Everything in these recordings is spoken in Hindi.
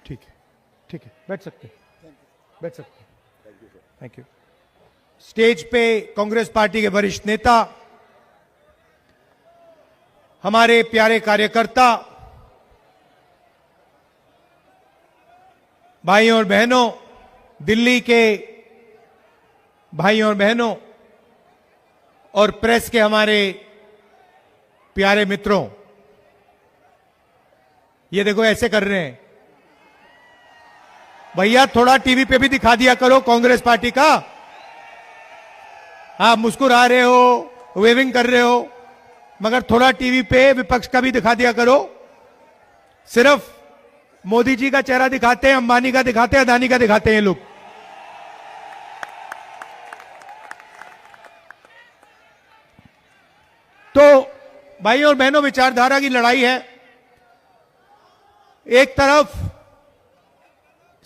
ठीक है, ठीक है, बैठ सकते हैं, बैठ सकते हैं। Thank you. स्टेज पे कांग्रेस पार्टी के वरिष्ठ नेता, हमारे प्यारे कार्यकर्ता, भाइयों और बहनों, दिल्ली के भाइयों और बहनों और प्रेस के हमारे प्यारे मित्रों, ये देखो ऐसे कर रहे हैं भैया, थोड़ा टीवी पे भी दिखा दिया करो कांग्रेस पार्टी का। आप मुस्कुरा रहे हो, वेविंग कर रहे हो, मगर थोड़ा टीवी पे विपक्ष का भी दिखा दिया करो। सिर्फ मोदी जी का चेहरा दिखाते हैं, अंबानी का दिखाते हैं, अदानी का दिखाते हैं लोग। तो भाइयों और बहनों, विचारधारा की लड़ाई है। एक तरफ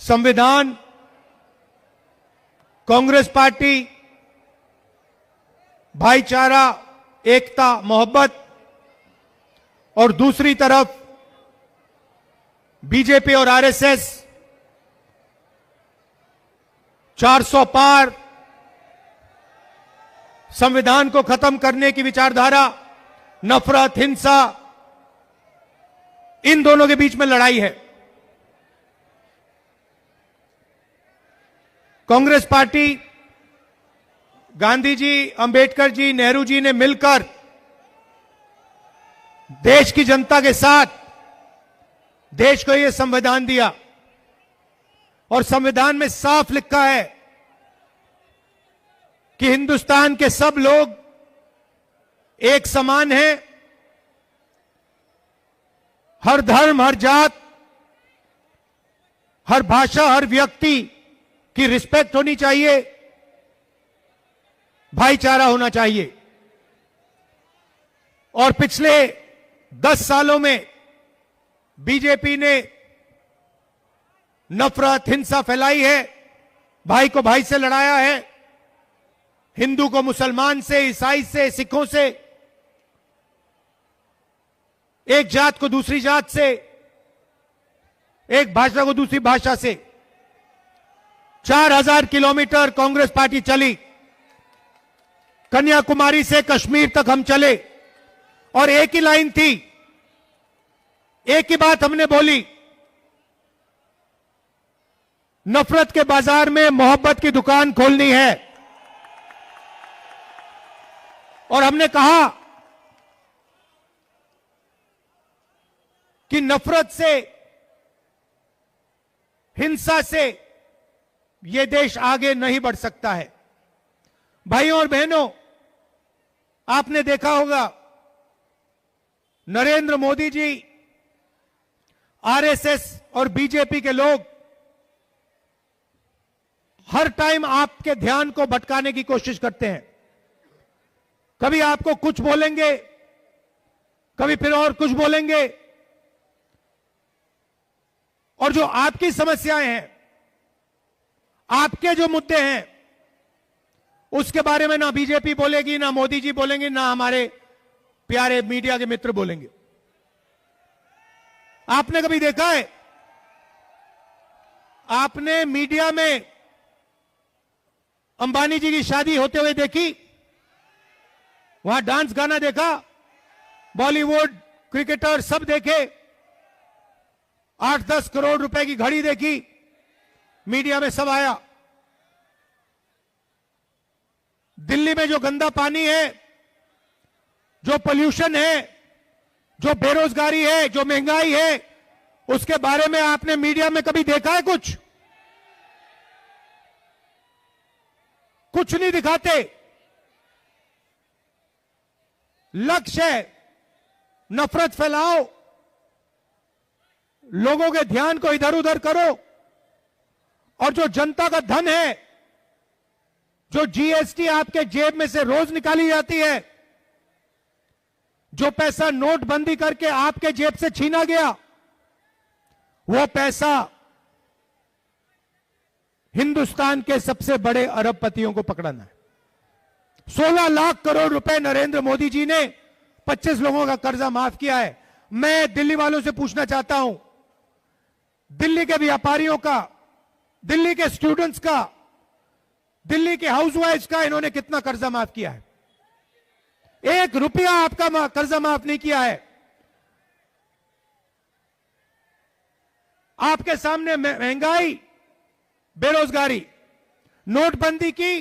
संविधान, कांग्रेस पार्टी, भाईचारा, एकता, मोहब्बत, और दूसरी तरफ बीजेपी और आरएसएस 400 पार, संविधान को खत्म करने की विचारधारा, नफरत, हिंसा, इन दोनों के बीच में लड़ाई है। कांग्रेस पार्टी, गांधी जी, अंबेडकर जी, नेहरू जी ने मिलकर देश की जनता के साथ देश को यह संविधान दिया, और संविधान में साफ लिखा है कि हिंदुस्तान के सब लोग एक समान हैं, हर धर्म, हर जात, हर भाषा, हर व्यक्ति की रिस्पेक्ट होनी चाहिए, भाईचारा होना चाहिए। और पिछले 10 सालों में बीजेपी ने नफरत, हिंसा फैलाई है, भाई को भाई से लड़ाया है, हिंदू को मुसलमान से, ईसाई से, सिखों से, एक जात को दूसरी जात से, एक भाषा को दूसरी भाषा से। 4000 किलोमीटर कांग्रेस पार्टी चली, कन्याकुमारी से कश्मीर तक हम चले, और एक ही लाइन थी, एक ही बात हमने बोली, नफरत के बाजार में मोहब्बत की दुकान खोलनी है। और हमने कहा कि नफरत से, हिंसा से यह देश आगे नहीं बढ़ सकता है। भाइयों और बहनों, आपने देखा होगा नरेंद्र मोदी जी, आरएसएस और बीजेपी के लोग हर टाइम आपके ध्यान को भटकाने की कोशिश करते हैं। कभी आपको कुछ बोलेंगे, कभी फिर और कुछ बोलेंगे, और जो आपकी समस्याएं हैं, आपके जो मुद्दे हैं, उसके बारे में ना बीजेपी बोलेगी, ना मोदी जी बोलेंगे, ना हमारे प्यारे मीडिया के मित्र बोलेंगे। आपने कभी देखा है, आपने मीडिया में अंबानी जी की शादी होते हुए देखी? वहां डांस गाना देखा? बॉलीवुड, क्रिकेटर सब देखे? 8-10 करोड़ रुपए की घड़ी देखी? मीडिया में सब आया। दिल्ली में जो गंदा पानी है, जो पोल्यूशन है, जो बेरोजगारी है, जो महंगाई है, उसके बारे में आपने मीडिया में कभी देखा है? कुछ नहीं दिखाते। लक्ष्य है नफरत फैलाओ, लोगों के ध्यान को इधर उधर करो, और जो जनता का धन है, जो जीएसटी आपके जेब में से रोज निकाली जाती है, जो पैसा नोटबंदी करके आपके जेब से छीना गया, वो पैसा हिंदुस्तान के सबसे बड़े अरबपतियों को पकड़ना है। 16 लाख करोड़ रुपए नरेंद्र मोदी जी ने 25 लोगों का कर्जा माफ किया है। मैं दिल्ली वालों से पूछना चाहता हूं, दिल्ली के व्यापारियों का, दिल्ली के स्टूडेंट्स का, दिल्ली के हाउसवाइफ्स का इन्होंने कितना कर्जा माफ किया है? 1 रुपया आपका कर्जा माफ नहीं किया है। आपके सामने महंगाई, बेरोजगारी, नोटबंदी की,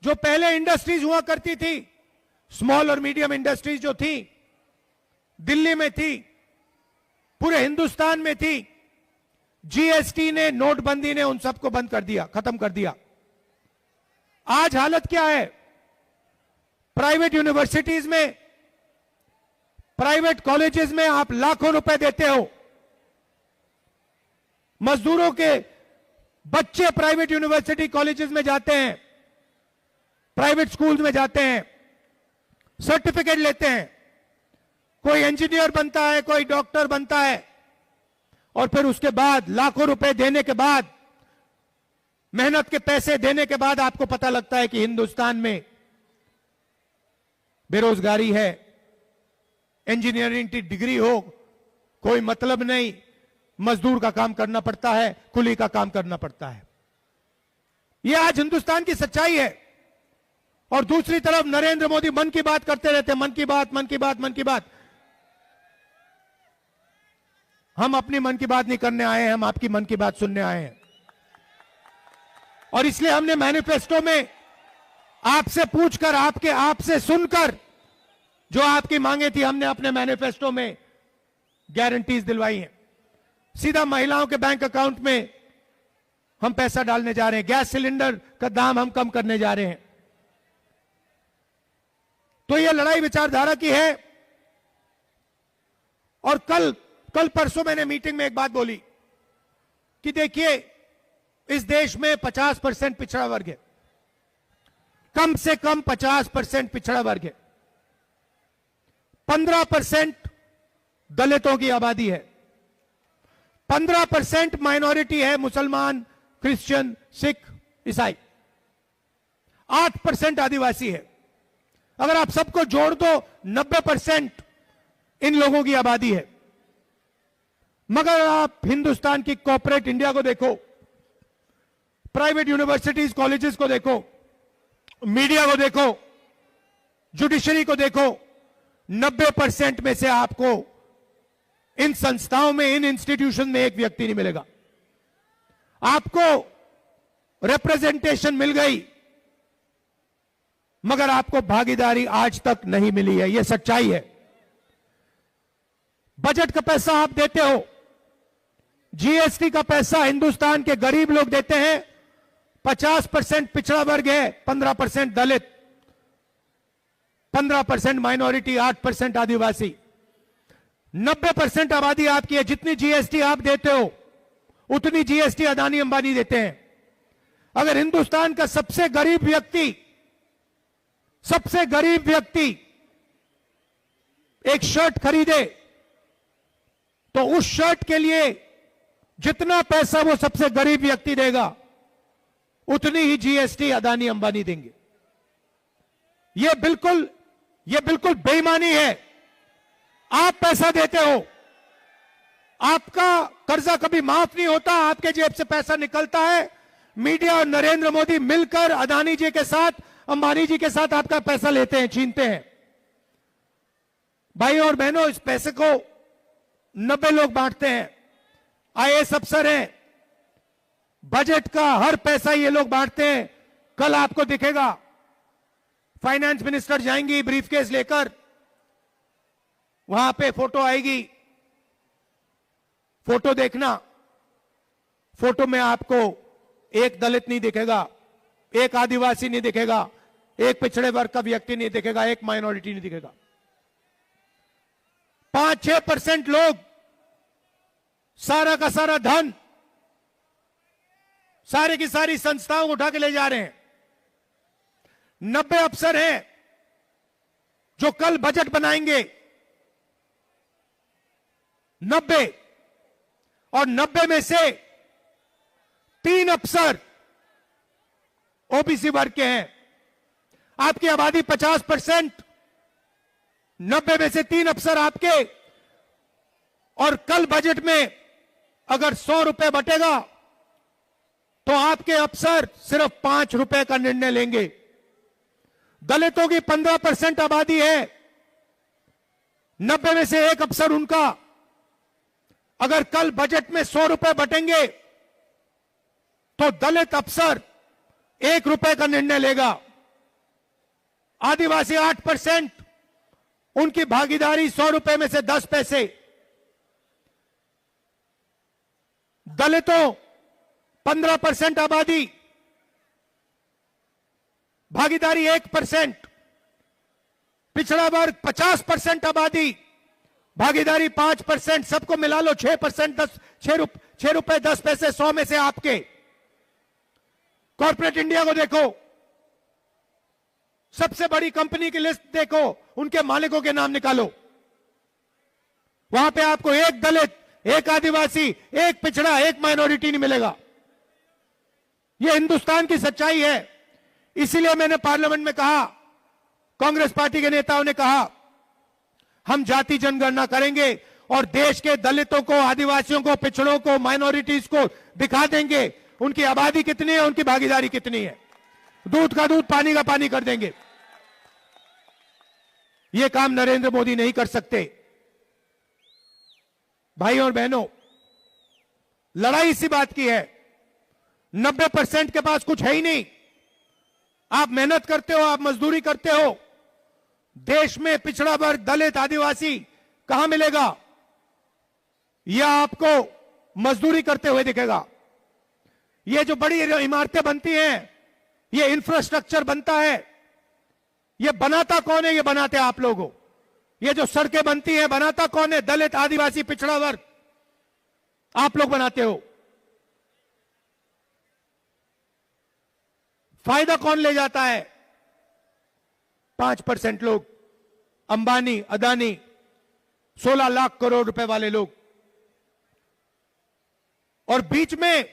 जो पहले इंडस्ट्रीज हुआ करती थी, स्मॉल और मीडियम इंडस्ट्रीज जो थी, दिल्ली में थी, पूरे हिंदुस्तान में थी, जीएसटी ने, नोटबंदी ने उन सबको बंद कर दिया, खत्म कर दिया। आज हालत क्या है? प्राइवेट यूनिवर्सिटीज में, प्राइवेट कॉलेजेस में आप लाखों रुपए देते हो, मजदूरों के बच्चे प्राइवेट यूनिवर्सिटी कॉलेजेस में जाते हैं, प्राइवेट स्कूल्स में जाते हैं, सर्टिफिकेट लेते हैं, कोई इंजीनियर बनता है, कोई डॉक्टर बनता है, और फिर उसके बाद लाखों रुपए देने के बाद, मेहनत के पैसे देने के बाद आपको पता लगता है कि हिंदुस्तान में बेरोजगारी है, इंजीनियरिंग की डिग्री हो कोई मतलब नहीं, मजदूर का काम करना पड़ता है, कुली का काम करना पड़ता है। यह आज हिंदुस्तान की सच्चाई है। और दूसरी तरफ नरेंद्र मोदी मन की बात करते रहते हैं, मन की बात, मन की बात, मन की बात। हम अपनी मन की बात नहीं करने आए हैं, हम आपकी मन की बात सुनने आए हैं। और इसलिए हमने मैनिफेस्टो में आपसे पूछकर, आपसे सुनकर जो आपकी मांगे थी, हमने अपने मैनिफेस्टो में गारंटीज दिलवाई हैं। सीधा महिलाओं के बैंक अकाउंट में हम पैसा डालने जा रहे हैं, गैस सिलेंडर का दाम हम कम करने जा रहे हैं। तो यह लड़ाई विचारधारा की है। और कल परसों मैंने मीटिंग में एक बात बोली कि देखिए, इस देश में 50% पिछड़ा वर्ग है, कम से कम 50% पिछड़ा वर्ग है, 15% दलितों की आबादी है, 15% माइनॉरिटी है, मुसलमान, क्रिश्चियन, सिख, ईसाई, 8% आदिवासी है। अगर आप सबको जोड़ दो 90% इन लोगों की आबादी है। मगर आप हिंदुस्तान की कॉर्पोरेट इंडिया को देखो, प्राइवेट यूनिवर्सिटीज कॉलेजेस को देखो, मीडिया को देखो, जुडिशरी को देखो, 90% में से आपको इन संस्थाओं में, इन इंस्टीट्यूशन में एक व्यक्ति नहीं मिलेगा। आपको रिप्रेजेंटेशन मिल गई, मगर आपको भागीदारी आज तक नहीं मिली है। यह सच्चाई है। बजट का पैसा आप देते हो, जीएसटी का पैसा हिंदुस्तान के गरीब लोग देते हैं, 50% पिछड़ा वर्ग है, 15% दलित, 15% माइनॉरिटी, 8% आदिवासी, 90% आबादी आपकी है। जितनी जीएसटी आप देते हो उतनी जीएसटी अदानी अंबानी देते हैं। अगर हिंदुस्तान का सबसे गरीब व्यक्ति एक शर्ट खरीदे तो उस शर्ट के लिए जितना पैसा वो सबसे गरीब व्यक्ति देगा उतनी ही जीएसटी अदानी अंबानी देंगे। यह बिल्कुल बेईमानी है। आप पैसा देते हो, आपका कर्जा कभी माफ नहीं होता, आपके जेब से पैसा निकलता है, मीडिया और नरेंद्र मोदी मिलकर अदानी जी के साथ, अंबानी जी के साथ आपका पैसा लेते हैं, छीनते हैं। भाई और बहनों, इस पैसे को 90 लोग बांटते हैं, आईएएस अफसर हैं, बजट का हर पैसा ये लोग बांटते हैं। कल आपको दिखेगा फाइनेंस मिनिस्टर जाएंगी ब्रीफकेस लेकर, वहां पे फोटो आएगी, फोटो देखना, फोटो में आपको एक दलित नहीं दिखेगा, एक आदिवासी नहीं दिखेगा, एक पिछड़े वर्ग का व्यक्ति नहीं दिखेगा, एक माइनॉरिटी नहीं दिखेगा। 5-6% लोग सारा का सारा धन, सारी की सारी संस्थाओं को उठा के ले जा रहे हैं। 90 अफसर हैं जो कल बजट बनाएंगे, 90, और 90 में से 3 अफसर ओबीसी वर्ग के हैं। आपकी आबादी 50%, 90 में से 3 अफसर आपके। और कल बजट में अगर 100 रुपए बटेगा तो आपके अफसर सिर्फ 5 रुपए का निर्णय लेंगे। दलितों की 15% आबादी है, 90 में से एक अफसर उनका। अगर कल बजट में 100 रुपए बटेंगे तो दलित अफसर 1 रुपए का निर्णय लेगा। आदिवासी 8%, उनकी भागीदारी 100 रुपए में से 10 पैसे। दलितों 15% आबादी, भागीदारी 1%। पिछड़ा वर्ग 50% आबादी, भागीदारी 5%। सबको मिला लो 6%, 6 रुपए 10 पैसे 100 में से आपके। कॉर्पोरेट इंडिया को देखो, सबसे बड़ी कंपनी की लिस्ट देखो, उनके मालिकों के नाम निकालो। वहां पे आपको एक दलित, एक आदिवासी, एक पिछड़ा, एक माइनॉरिटी नहीं मिलेगा। यह हिंदुस्तान की सच्चाई है। इसीलिए मैंने पार्लियामेंट में कहा, कांग्रेस पार्टी के नेताओं ने कहा, हम जाति जनगणना करेंगे और देश के दलितों को, आदिवासियों को, पिछड़ों को, माइनॉरिटीज को दिखा देंगे उनकी आबादी कितनी है, उनकी भागीदारी कितनी है। दूध का दूध, पानी का पानी कर देंगे। यह काम नरेंद्र मोदी नहीं कर सकते। भाइयों और बहनों, लड़ाई इसी बात की है। 90% के पास कुछ है ही नहीं। आप मेहनत करते हो, आप मजदूरी करते हो, देश में पिछड़ा वर्ग, दलित, आदिवासी कहां मिलेगा? यह आपको मजदूरी करते हुए दिखेगा। ये जो बड़ी इमारतें बनती हैं, ये इंफ्रास्ट्रक्चर बनता है, ये बनाता कौन है? ये बनाते आप लोग हो। ये जो सड़कें बनती हैं, बनाता कौन है? दलित, आदिवासी, पिछड़ा वर्ग, आप लोग बनाते हो। फायदा कौन ले जाता है? 5% लोग, अंबानी, अदानी, 16 लाख करोड़ रुपए वाले लोग। और बीच में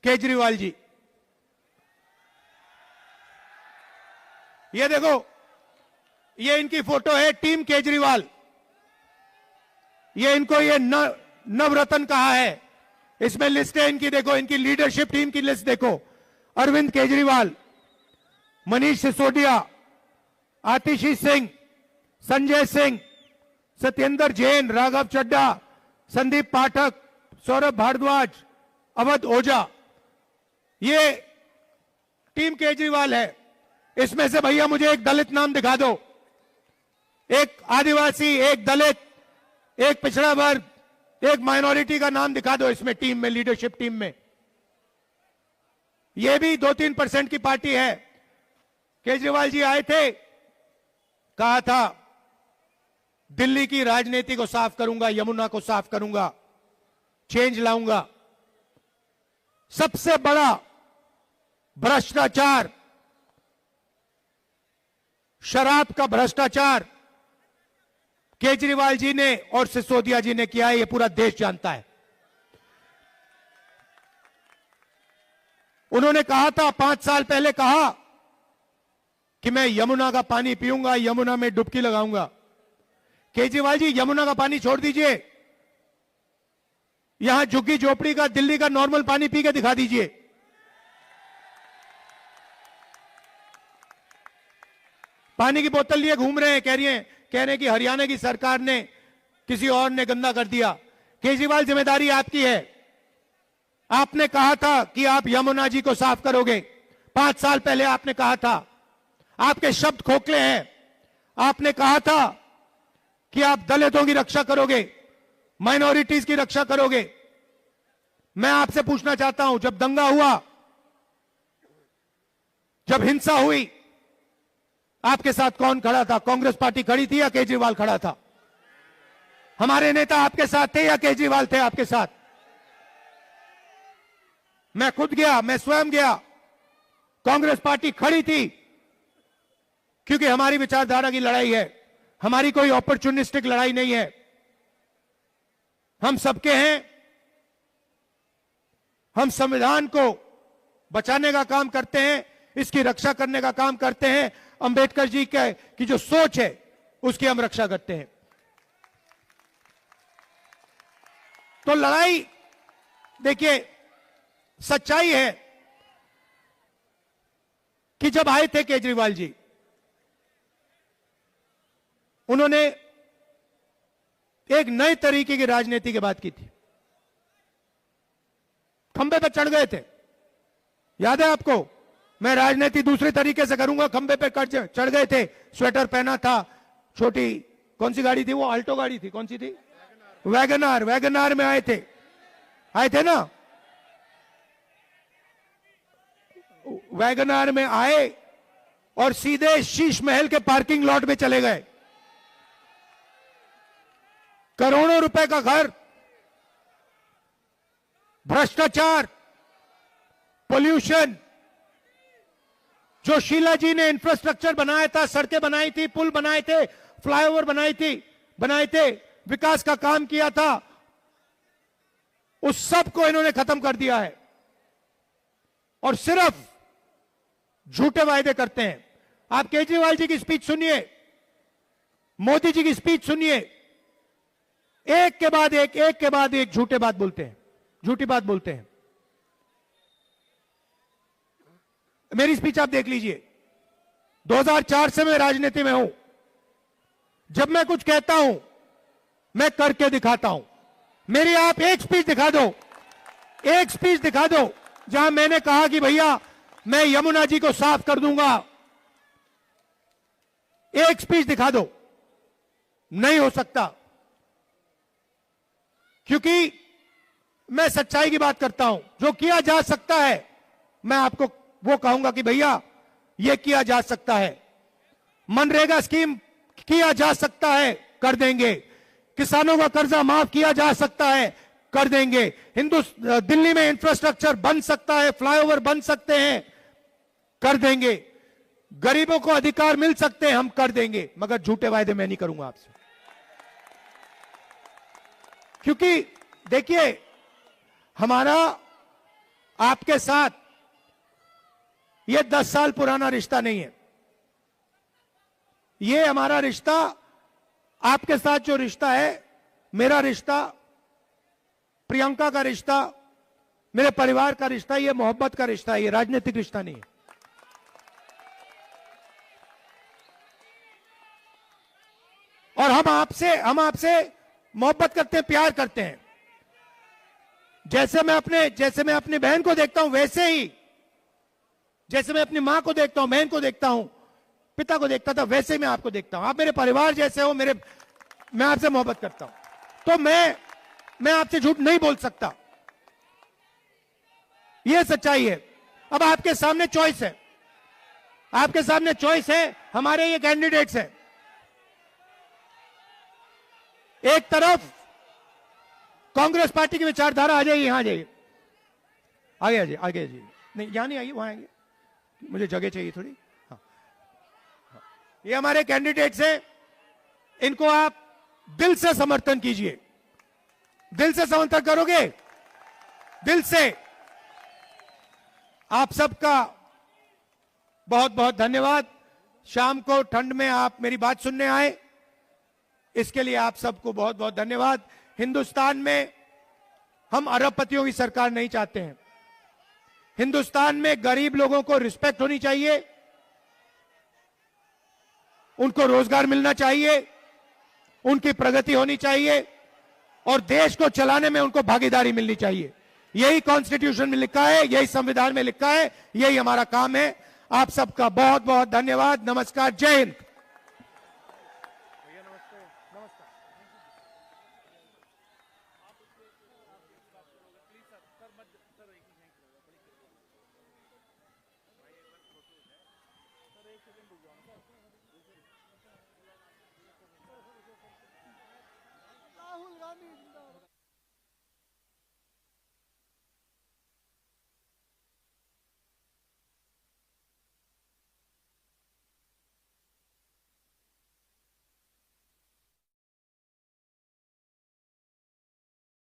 केजरीवाल जी। ये देखो, ये इनकी फोटो है, टीम केजरीवाल। ये इनको ये नवरत्न कहा है। इसमें लिस्ट है इनकी, देखो, इनकी लीडरशिप टीम की लिस्ट देखो। अरविंद केजरीवाल, मनीष सिसोदिया, आतिशी सिंह, संजय सिंह, सत्येंद्र जैन, राघव चड्ढा, संदीप पाठक, सौरभ भारद्वाज, अवध ओझा। ये टीम केजरीवाल है। इसमें से भैया मुझे एक दलित नाम दिखा दो, एक आदिवासी, एक दलित, एक पिछड़ा वर्ग, एक माइनॉरिटी का नाम दिखा दो इसमें, टीम में, लीडरशिप टीम में। यह भी 2-3% की पार्टी है। केजरीवाल जी आए थे, कहा था दिल्ली की राजनीति को साफ करूंगा, यमुना को साफ करूंगा, चेंज लाऊंगा। सबसे बड़ा भ्रष्टाचार, शराब का भ्रष्टाचार केजरीवाल जी ने और सिसोदिया जी ने किया है, यह पूरा देश जानता है। उन्होंने कहा था, 5 साल पहले कहा कि मैं यमुना का पानी पीऊंगा, यमुना में डुबकी लगाऊंगा। केजरीवाल जी, यमुना का पानी छोड़ दीजिए, यहां झुग्गी झोपड़ी का, दिल्ली का नॉर्मल पानी पी के दिखा दीजिए। पानी की बोतल लिए घूम रहे हैं, कह रहे हैं कि हरियाणा की सरकार ने, किसी और ने गंदा कर दिया। केजरीवाल, जिम्मेदारी आपकी है। आपने कहा था कि आप यमुना जी को साफ करोगे। 5 साल पहले आपने कहा था। आपके शब्द खोखले हैं। आपने कहा था कि आप दलितों की रक्षा करोगे, माइनॉरिटीज की रक्षा करोगे। मैं आपसे पूछना चाहता हूं, जब दंगा हुआ, जब हिंसा हुई, आपके साथ कौन खड़ा था? कांग्रेस पार्टी खड़ी थी या केजरीवाल खड़ा था? हमारे नेता आपके साथ थे या केजरीवाल थे आपके साथ? मैं खुद गया, मैं स्वयं गया। कांग्रेस पार्टी खड़ी थी, क्योंकि हमारी विचारधारा की लड़ाई है। हमारी कोई अपॉर्चुनिस्टिक लड़ाई नहीं है। हम सबके हैं। हम संविधान को बचाने का काम करते हैं, इसकी रक्षा करने का काम करते हैं। अंबेडकर जी की जो सोच है, उसकी हम रक्षा करते हैं। तो लड़ाई, देखिए सच्चाई है कि जब आए थे केजरीवाल जी, उन्होंने एक नए तरीके की राजनीति की बात की थी। खंबे पर चढ़ गए थे, याद है आपको? मैं राजनीति दूसरे तरीके से करूंगा, खंबे पे चढ़ गए थे, स्वेटर पहना था, छोटी कौन सी गाड़ी थी वो, अल्टो गाड़ी थी, कौन सी थी, वैगनार, वैगनार में आए थे ना, वैगनार में आए और सीधे शीश महल के पार्किंग लॉट में चले गए। करोड़ों रुपए का घर, भ्रष्टाचार, पोल्यूशन, जो शीला जी ने इंफ्रास्ट्रक्चर बनाया था, सड़कें बनाई थी, पुल बनाए थे, फ्लाईओवर बनाए थे, विकास का काम किया था, उस सब को इन्होंने खत्म कर दिया है और सिर्फ झूठे वायदे करते हैं। आप केजरीवाल जी की स्पीच सुनिए, मोदी जी की स्पीच सुनिए, एक के बाद एक झूठी बात बोलते हैं। मेरी स्पीच आप देख लीजिए। 2004 से मैं राजनीति में हूं। जब मैं कुछ कहता हूं, मैं करके दिखाता हूं। मेरी आप एक स्पीच दिखा दो जहां मैंने कहा कि भैया मैं यमुना जी को साफ कर दूंगा। एक स्पीच दिखा दो, नहीं हो सकता, क्योंकि मैं सच्चाई की बात करता हूं। जो किया जा सकता है मैं आपको वो कहूंगा कि भैया ये किया जा सकता है। मनरेगा स्कीम किया जा सकता है, कर देंगे। किसानों का कर्जा माफ किया जा सकता है, कर देंगे। दिल्ली में इंफ्रास्ट्रक्चर बन सकता है, फ्लाईओवर बन सकते हैं, कर देंगे। गरीबों को अधिकार मिल सकते हैं, हम कर देंगे। मगर झूठे वायदे मैं नहीं करूंगा आपसे, क्योंकि देखिए हमारा आपके साथ ये 10 साल पुराना रिश्ता नहीं है। ये हमारा रिश्ता, आपके साथ जो रिश्ता है, मेरा रिश्ता, प्रियंका का रिश्ता, मेरे परिवार का रिश्ता, ये मोहब्बत का रिश्ता है, ये राजनीतिक रिश्ता नहीं है। और हम आपसे मोहब्बत करते हैं, प्यार करते हैं। जैसे मैं अपनी बहन को देखता हूं, वैसे ही जैसे मैं अपनी मां को देखता हूं, बहन को देखता हूं, पिता को देखता था, वैसे ही मैं आपको देखता हूं। आप मेरे परिवार जैसे हो, मैं आपसे मोहब्बत करता हूं। तो मैं आपसे झूठ नहीं बोल सकता, यह सच्चाई है। अब आपके सामने चॉइस है, हमारे ये कैंडिडेट्स हैं। एक तरफ कांग्रेस पार्टी की विचारधारा, आ जाइए, यहां आ जाइए, आगे आइए, नहीं यहां नहीं आइए, वहां आएंगे, मुझे जगह चाहिए थोड़ी। हाँ। ये हमारे कैंडिडेट्स हैं, इनको आप दिल से समर्थन कीजिए। दिल से समर्थन करोगे, दिल से। आप सबका बहुत बहुत धन्यवाद। शाम को ठंड में आप मेरी बात सुनने आए, इसके लिए आप सबको बहुत बहुत धन्यवाद। हिंदुस्तान में हम अरबपतियों की सरकार नहीं चाहते हैं। हिंदुस्तान में गरीब लोगों को रिस्पेक्ट होनी चाहिए, उनको रोजगार मिलना चाहिए, उनकी प्रगति होनी चाहिए और देश को चलाने में उनको भागीदारी मिलनी चाहिए। यही कॉन्स्टिट्यूशन में लिखा है, यही संविधान में लिखा है, यही हमारा काम है। आप सबका बहुत बहुत धन्यवाद। नमस्कार, जय हिंद। राहुल गांधी जिंदाबाद।